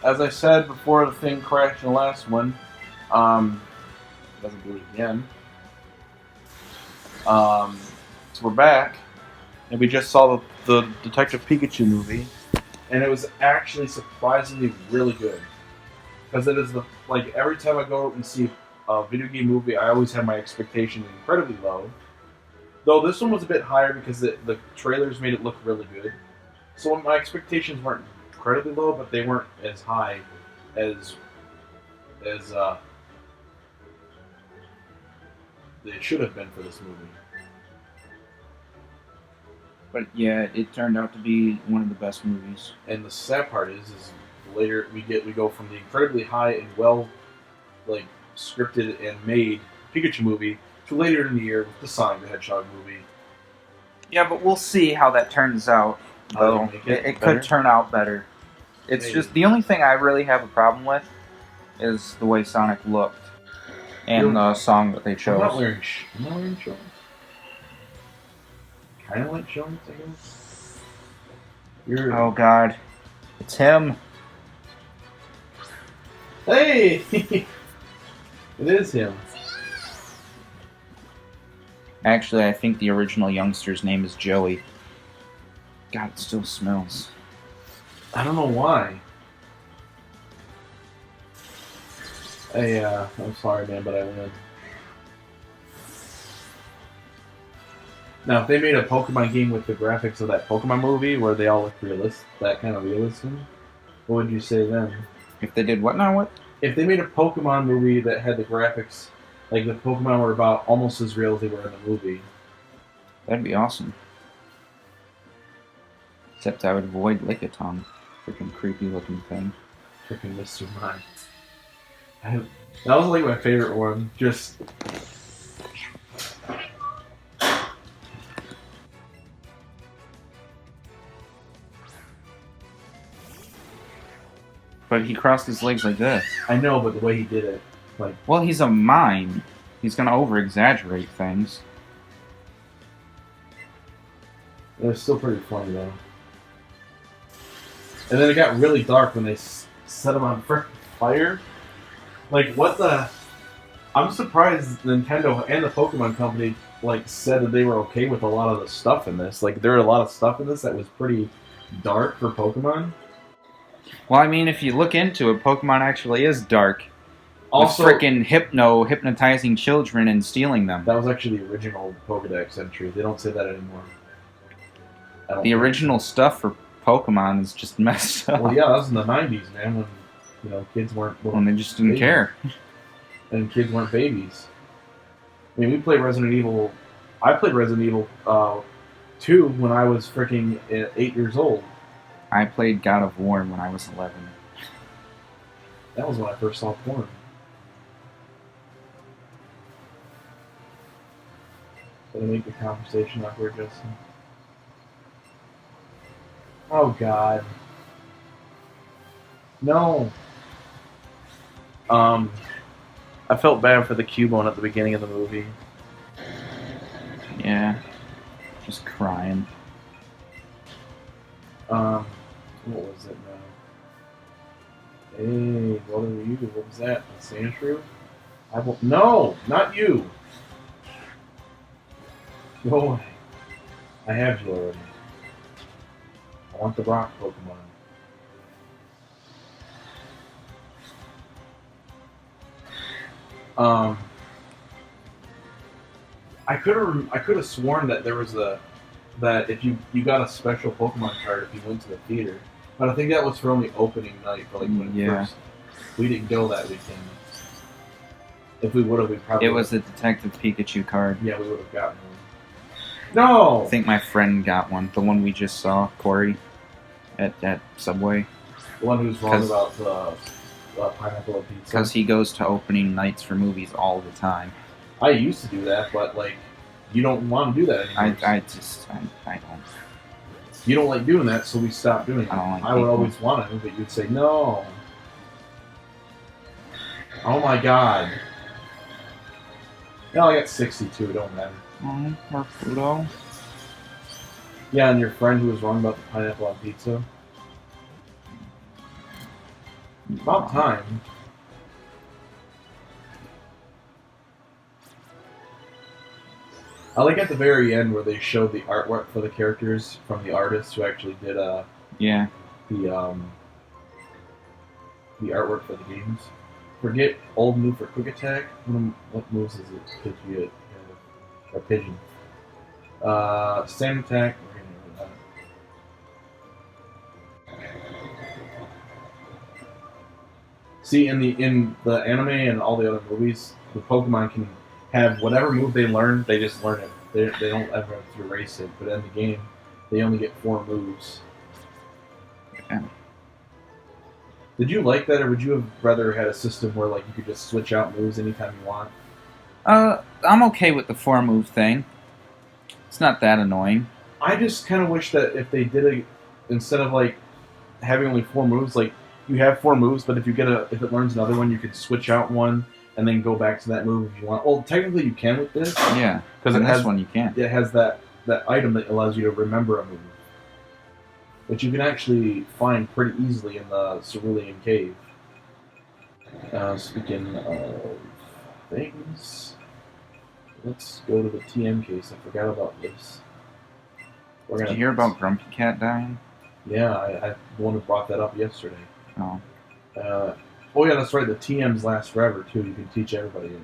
as I said before the thing crashed in the last one, um, doesn't do it again. So we're back, and we just saw the Detective Pikachu movie, and it was actually surprisingly really good. Because it is like every time I go and see a video game movie, I always have my expectations incredibly low. Though this one was a bit higher because the trailers made it look really good. So my expectations weren't incredibly low, but they weren't as high as as they should have been for this movie. But yeah, it turned out to be one of the best movies. And the sad part is later we go from the incredibly high and well like scripted and made Pikachu movie to later in the year with the Sonic the Hedgehog movie. Yeah, but we'll see how that turns out. Though it could turn out better. It's Maybe. just the only thing I really have a problem with is the way Sonic looked and the song that they chose. I'm not wearing shorts. Kind of like shorts, I guess. Oh God, it's him. Hey, it is him. Actually, I think the original youngster's name is Joey. God, it still smells. I don't know why. I'm sorry, man, but I win. Now, if they made a Pokemon game with the graphics of that Pokemon movie, where they all look realistic, that kind of realism, what would you say then? If they did what now? What? If they made a Pokemon movie that had the graphics, like the Pokemon were about almost as real as they were in the movie, that'd be awesome. Except I would avoid Lickitung. Freaking creepy looking thing. Freaking Mr. Mime. That was like my favorite one. Just. But he crossed his legs like this. I know, but the way he did it, like. Well, he's a mime. He's gonna over-exaggerate things. It was still pretty funny though. And then it got really dark when they set him on fire. Like, what the? I'm surprised Nintendo and the Pokemon Company like said that they were okay with a lot of the stuff in this. Like, there were a lot of stuff in this that was pretty dark for Pokemon. Well, I mean, if you look into it, Pokemon actually is dark. Also, with freaking hypnotizing children and stealing them. That was actually the original Pokedex entry. They don't say that anymore. The original stuff for Pokemon is just messed up. Well, yeah, that was in the 90s, man, when kids weren't. When they just didn't care. And kids weren't babies. I mean, we played Resident Evil. I played Resident Evil 2 when I was freaking 8 years old. I played God of War when I was 11. That was when I first saw porn. Did I make the conversation awkward, Justin? Oh, God. No. I felt bad for the Cubone at the beginning of the movie. Yeah. Just crying. What was it now? Hey, what are you? What was that? A Sandshrew? No! Not you! Go away. I have you already. I want the rock Pokemon. I could have sworn that there was that if you got a special Pokemon card if you went to the theater, but I think that was for only opening night for like when first. We didn't go that weekend. If we would have, we probably. It was the Detective Pikachu card. Yeah, we would have gotten one. No. I think my friend got one. The one we just saw, Corey, at Subway. The one who's wrong about the pineapple and pizza. Because he goes to opening nights for movies all the time. I used to do that, but like, you don't want to do that anymore. I don't. You don't like doing that, so we stopped doing it. I would always want to, but you'd say no. Oh my God. No, I got 62. It don't matter. Or Pluto. Yeah, and your friend who was wrong about the pineapple on pizza. About time. I like at the very end where they showed the artwork for the characters from the artist who actually did Yeah. the artwork for the games. Forget old move for quick attack. What moves is it? Pidgeot or pigeon? Stand attack. We're getting rid of that. See, in the anime and all the other movies, the Pokemon can have whatever move they learn. They just learn it. They don't ever have to erase it. But in the game, they only get 4 moves. Yeah. Did you like that, or would you have rather had a system where like you could just switch out moves anytime you want? I'm okay with the 4-move thing. It's not that annoying. I just kind of wish that if they did it, instead of like having only 4 moves, like you have 4 moves, but if it learns another one, you could switch out one and then go back to that move if you want. Well, technically you can with this. Yeah, because in this one you can. It has that item that allows you to remember a move, which you can actually find pretty easily in the Cerulean Cave. Speaking of things, let's go to the TM case. I forgot about this. Did you hear about Grumpy Cat dying? Yeah, I the one who brought that up yesterday. Oh. Oh yeah, that's right. The TMs last forever too. You can teach everybody it.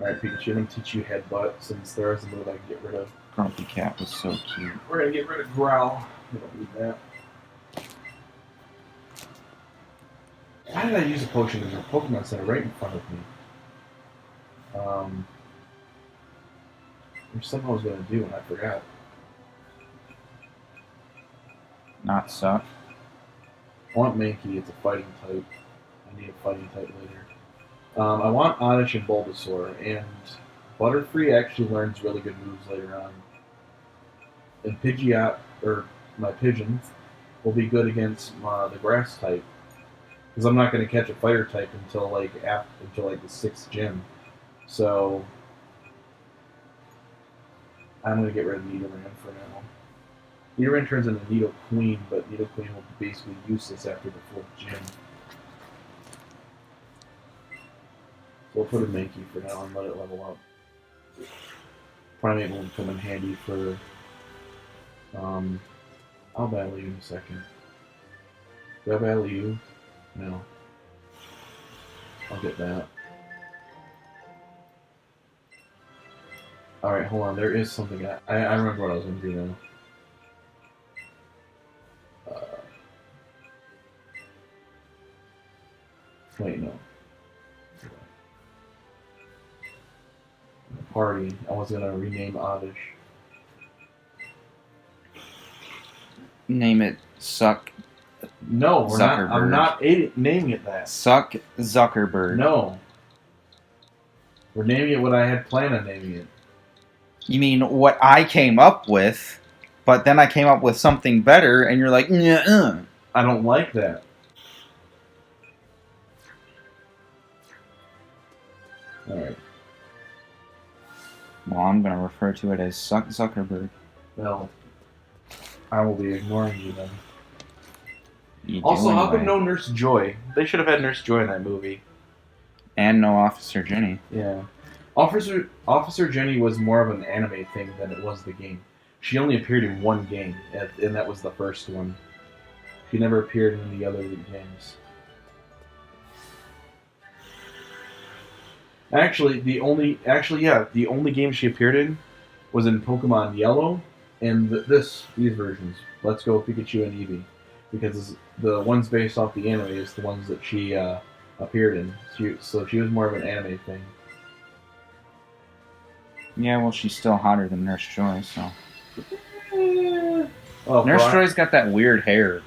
Alright, Pikachu, I'm going to teach you Headbutt, since there is a move I can get rid of. Grumpy Cat was so cute. We're going to get rid of Growl. We don't need that. Why did I use a potion? There's a Pokemon Center right in front of me. There's something I was going to do and I forgot. Not suck. I want Mankey, it's a fighting type. I need a fighting type later. I want Oddish and Bulbasaur, and Butterfree actually learns really good moves later on. And Pidgeot, or my pigeons, will be good against the grass type. Because I'm not going to catch a fire type until like the 6th gym. So I'm going to get rid of Nidoran for now. Nidoran turns into Nidoqueen, but Nidoqueen will be basically useless after the 4th gym. So we'll put a Mankey for now and let it level up. Primeape will come in handy for... I'll battle you in a second. Do I battle you? No. I'll get that. Alright, hold on. There is something I remember what I was going to do now. Wait, no. Party. I was going to rename Oddish. Name it Suck. No, we're not. Zuckerberg. I'm not naming it that. Suck Zuckerberg. No. We're naming it what I had planned on naming it. You mean what I came up with, but then I came up with something better, and you're like, nuh-uh. I don't like that. Alright. Well, I'm going to refer to it as Suck Zuckerberg. Well, I will be ignoring you then. You do Also, how come anyway. no Nurse Joy? They should have had Nurse Joy in that movie. And no Officer Jenny. Yeah. Officer Jenny was more of an anime thing than it was the game. She only appeared in one game, and that was the first one. She never appeared in the other games. Actually, the only game she appeared in was in Pokemon Yellow and these versions. Let's Go Pikachu and Eevee, because the ones based off the anime is the ones that she appeared in. So she was more of an anime thing. Yeah, well, she's still hotter than Nurse Joy, so... Oh, Nurse Joy's got that weird hair.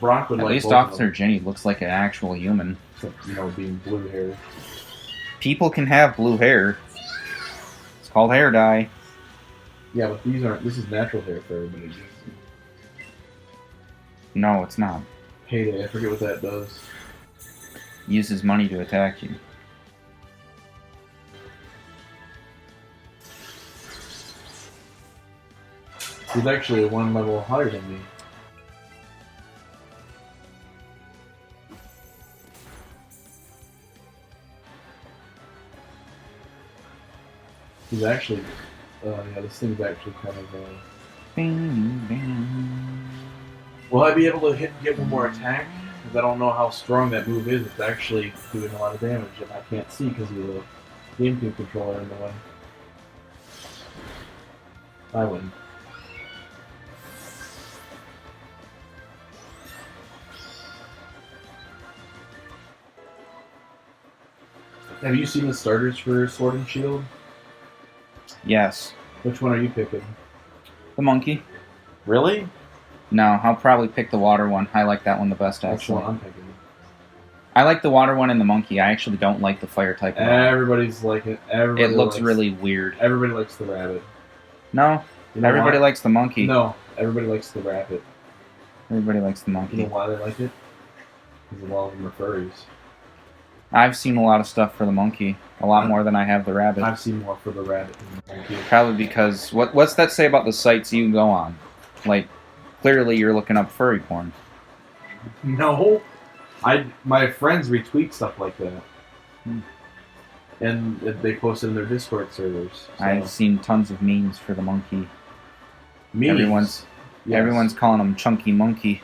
Brock would At like least both of Officer Jenny looks like an actual human. them, except, being blue hair. People can have blue hair. It's called hair dye. Yeah, but these aren't. This is natural hair for everybody. No, it's not. Heyday, I forget what that does. Uses money to attack you. He's actually one level higher than me. He's actually, yeah, this thing's actually kind of, Bing, bing. Will I be able to get one more attack? Because I don't know how strong that move is. It's actually doing a lot of damage, and I can't see because of the GameCube controller in the way. I win. Have you seen the starters for Sword and Shield? Yes. Which one are you picking? The monkey? Really? No, I'll probably pick the water one. I like that one the best, That's actually. what I'm picking. I like the water one and the monkey. I actually don't like the fire type one. Everybody's like it. Everybody It looks likes, really weird. Everybody likes the rabbit. No, You know everybody why? likes the monkey. No, everybody likes the rabbit. Everybody likes the You know monkey. why they like it? Because a lot of them are furries. I've seen a lot of stuff for the monkey. A lot more than I have the rabbit. I've seen more for the rabbit than the monkey. Probably because... What's that say about the sites you go on? Like, clearly you're looking up furry porn. No, my friends retweet stuff like that, and they post it in their Discord servers. So. I've seen tons of memes for the monkey. Memes. Everyone's calling him Chunky Monkey.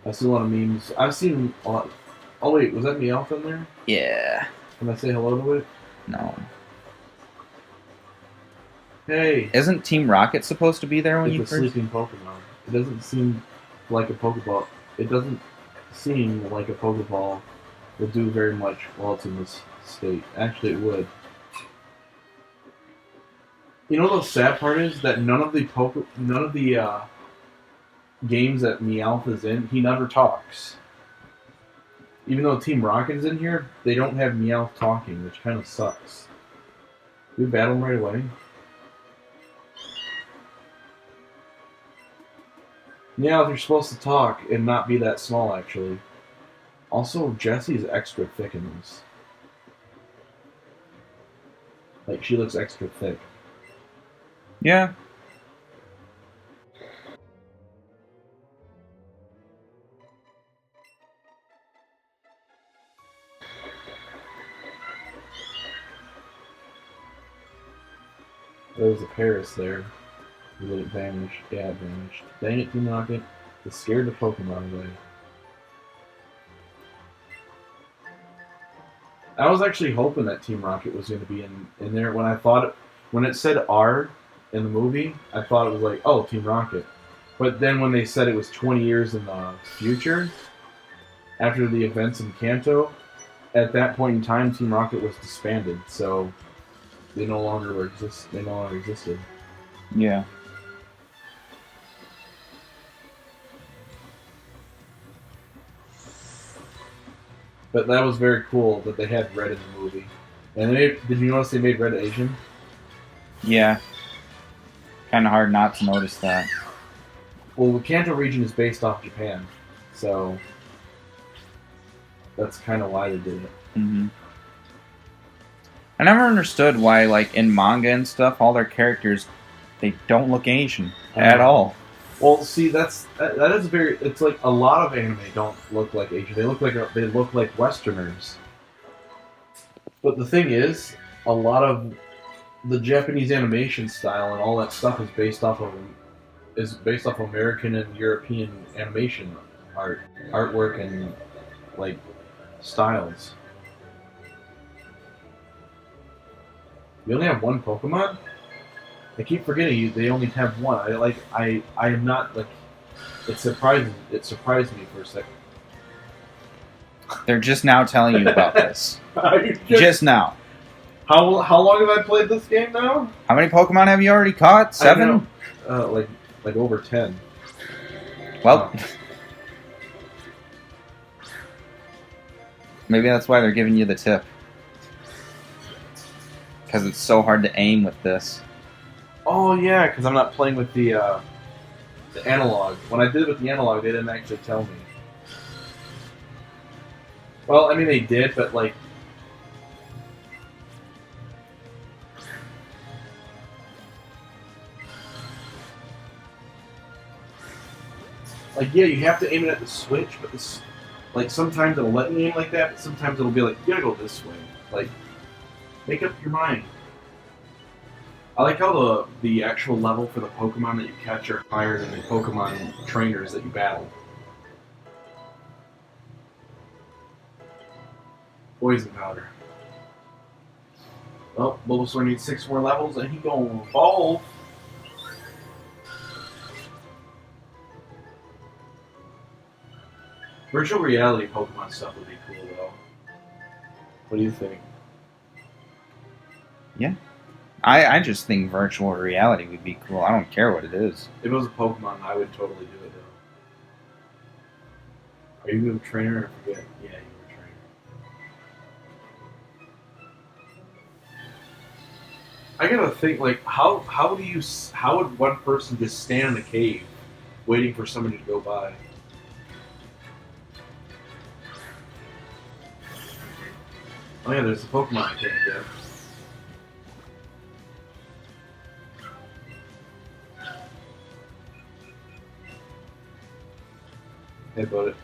I've seen a lot of memes. I've seen a lot. Oh wait, was that Meowth in there? Yeah. Can I say hello to it? No. Hey. Isn't Team Rocket supposed to be there when It's you a first... sleeping Pokemon. It doesn't seem like a Pokeball. It doesn't seem like a Pokeball would do very much while it's in this state. Actually, it would. You know, the sad part is that none of the games that Meowth is in, he never talks. Even though Team Rocket is in here, they don't have Meowth talking, which kind of sucks. Do we battle him right away? Meowth, you're supposed to talk and not be that small, actually. Also, Jessie's extra thick in this. Like, she looks extra thick. Yeah. There was a Paris there. Did it vanish? Yeah, it vanished. Dang it, Team Rocket. It scared the Pokemon away. I was actually hoping that Team Rocket was going to be in there. When it said R in the movie, I thought it was like, oh, Team Rocket. But then when they said it was 20 years in the future, after the events in Kanto, at that point in time, Team Rocket was disbanded. So they no longer existed. Yeah. But that was very cool that they had Red in the movie. And did you notice they made Red Asian? Yeah. Kind of hard not to notice that. Well, the Kanto region is based off Japan, so that's kind of why they did it. Mm-hmm. I never understood why, like, in manga and stuff, all their characters, they don't look Asian at all. Well, see, that is very. It's like a lot of anime don't look like Asian. They look like Westerners. But the thing is, a lot of the Japanese animation style and all that stuff is based off of American and European animation artwork and like styles. You only have one Pokemon? I keep forgetting they only have one. I am not like. It surprised me for a second. They're just now telling you about this. Just Just now. how long have I played this game now? How many Pokemon have you already caught? 7? Like over 10. Well, maybe that's why they're giving you the tip. Because it's so hard to aim with this. Oh yeah, because I'm not playing with the analog. When I did it with the analog, they didn't actually tell me. Well, I mean they did, but like. Like, yeah, you have to aim it at the switch, but this, like, sometimes it'll let me aim like that, but sometimes it'll be like, you gotta go this way. Like, make up your mind. I like how the actual level for the Pokemon that you catch are higher than the Pokemon trainers that you battle. Poison powder. Well, Bulbasaur needs 6 more levels, and he gonna evolve. Virtual reality Pokemon stuff would be cool, though. What do you think? I just think virtual reality would be cool. I don't care what it is. If it was a Pokemon, I would totally do it, though. Are you a trainer? I forget. Yeah, you were a trainer. I gotta think, like, how would one person just stand in a cave waiting for somebody to go by? Oh yeah, there's a Pokemon I can't get. Headbutt it.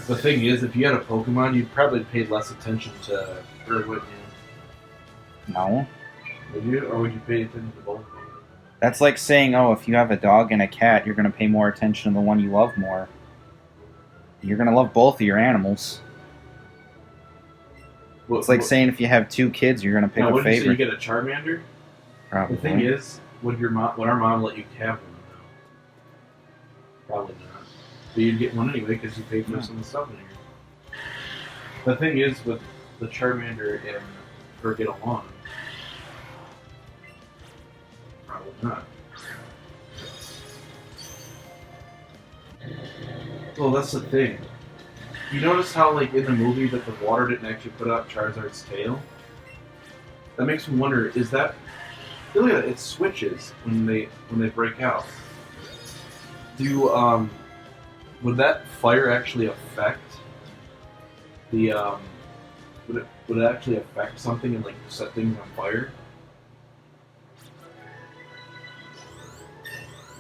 The thing is, if you had a Pokemon, you'd probably pay less attention to her, wouldn't you? No. Would you? Or would you pay attention to both of them? That's like saying, oh, if you have a dog and a cat, you're going to pay more attention to the one you love more. You're going to love both of your animals. It's like saying if you have 2 kids, you're going to pick now, a would you say you favorite. get a Charmander? Probably. The thing is, would our mom let you have one? Probably not. But you'd get one anyway because you paid for some of the stuff in here. The thing is, with the Charmander and her get along, probably not. Well, that's the thing. You notice how, like, in the movie that the water didn't actually put out Charizard's tail? That makes me wonder, is that... Look at it, it switches when they break out. Would that fire actually affect the, would it actually affect something and, like, set things on fire?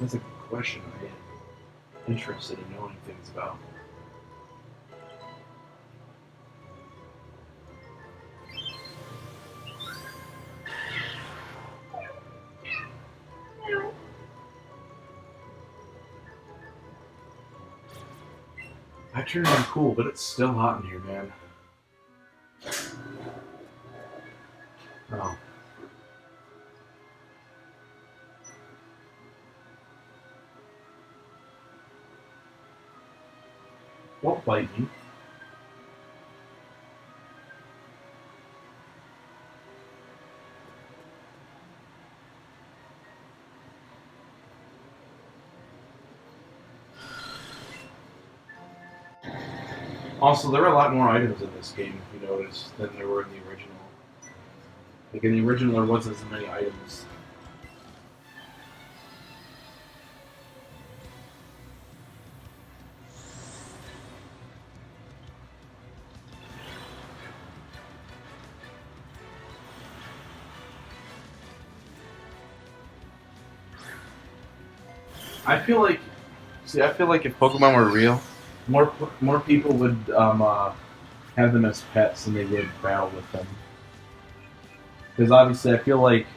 That's a good question I'm interested in knowing things about. I turned on cool, but it's still hot in here, man. Oh. Don't bite me. Also, there were a lot more items in this game, if you notice, than there were in the original. Like, in the original, there wasn't as many items. I feel like if Pokemon were real, more people would have them as pets than they would battle with them. Because obviously, I feel like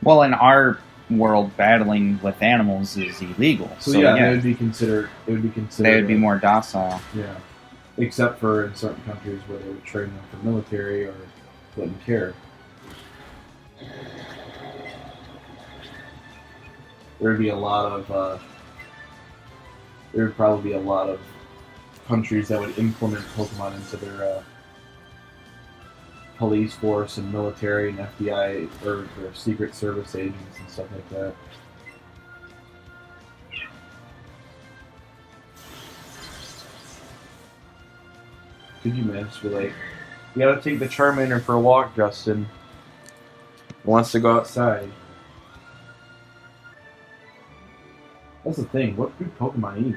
Well, in our world, battling with animals is illegal. So yeah, yeah, it would be considered. they would be more docile. Yeah, except for in certain countries where they would train them for military or wouldn't care. There'd be a lot of. There would probably be a lot of countries that would implement Pokemon into their police force and military and FBI or their Secret Service agents and stuff like that. Could you manage to be like, you gotta take the Charmander for a walk, Justin. Wants to go outside. That's the thing. What do Pokemon eat?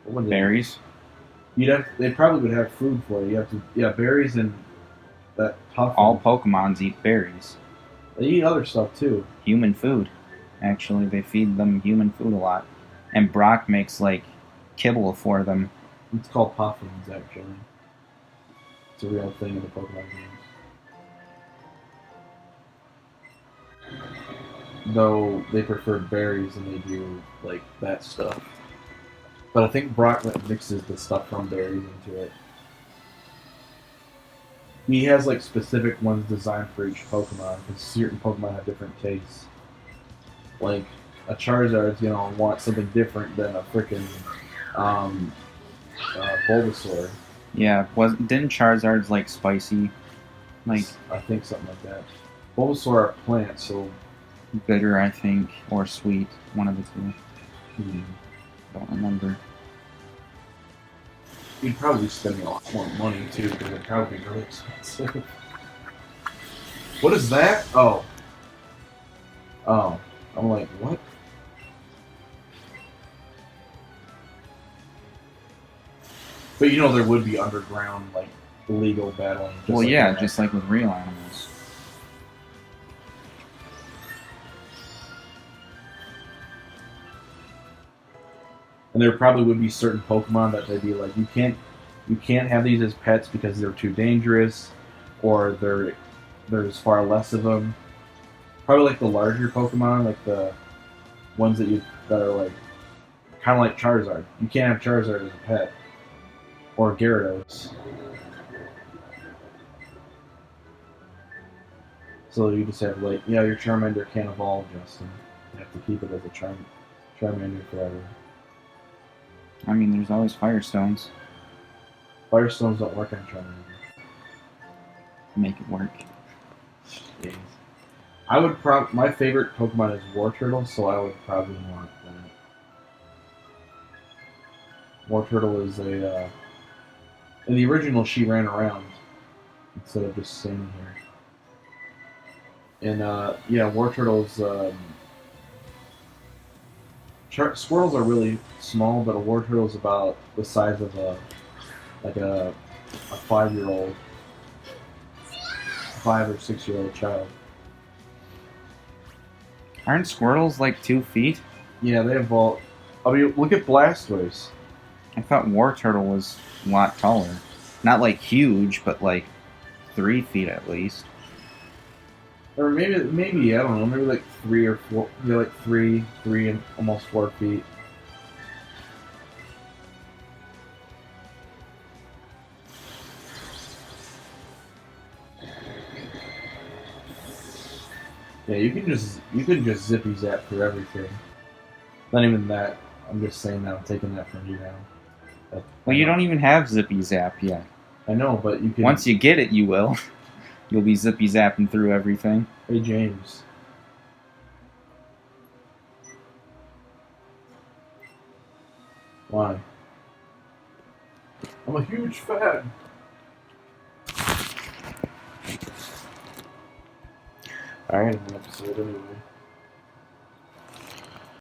What would they Berries. They probably would have food for you. You have to, berries and that tough. All Pokemons eat berries. They eat other stuff too. Human food. Actually, they feed them human food a lot. And Brock makes, like, kibble for them. It's called puffins, actually. It's a real thing in the Pokemon games. Though they prefer berries than they do, like, that stuff. But I think Brock mixes the stuff from berries into it. He has, like, specific ones designed for each Pokemon, because certain Pokemon have different tastes. Like, a Charizard's, want something different than a freaking Bulbasaur. Yeah, didn't Charizard's, like, spicy? Like, I think something like that. Bulbasaur are plants, so bitter, I think, or sweet. One of the two. hmm, Don't remember. you'd probably be spending a lot more money too, because it'd probably be really expensive. What is that? Oh. Oh. I'm like, what? But there would be underground, like, illegal battling. Well, like yeah, that. just like with real animals. And there probably would be certain Pokemon that they'd be like, you can't have these as pets because they're too dangerous, or there's far less of them. Probably like the larger Pokemon, like the ones that are like kind of like Charizard. You can't have Charizard as a pet, or Gyarados. So you just have like, yeah, your Charmander can't evolve, Justin. You have to keep it as a Charmander forever. I mean, there's always Firestones. Firestones don't work on Charmander. Make it work. Jeez. My favorite Pokemon is Wartortle, so I would probably want that. Wartortle is in the original, she ran around instead of just standing here. And yeah, Wartortle's squirrels are really small, but a Wartortle is about the size of a 5-year-old, 5 or 6-year-old child. Aren't Squirtles like 2 feet? Yeah, they evolve. I mean, look at Blastoise. I thought Wartortle was a lot taller. Not like huge, but like 3 feet at least. Or maybe I don't know, maybe like 3 or 4, maybe like 3 and almost 4 feet. Yeah, you can just zippy zap through everything. Not even that. I'm just saying that I'm taking that from you now. Well, you don't even have Zippy Zap yet. I know, but you can. Once you get it, you will. You'll be zippy zapping through everything. Hey, James. Why? I'm a huge fan. Alright, an episode anyway.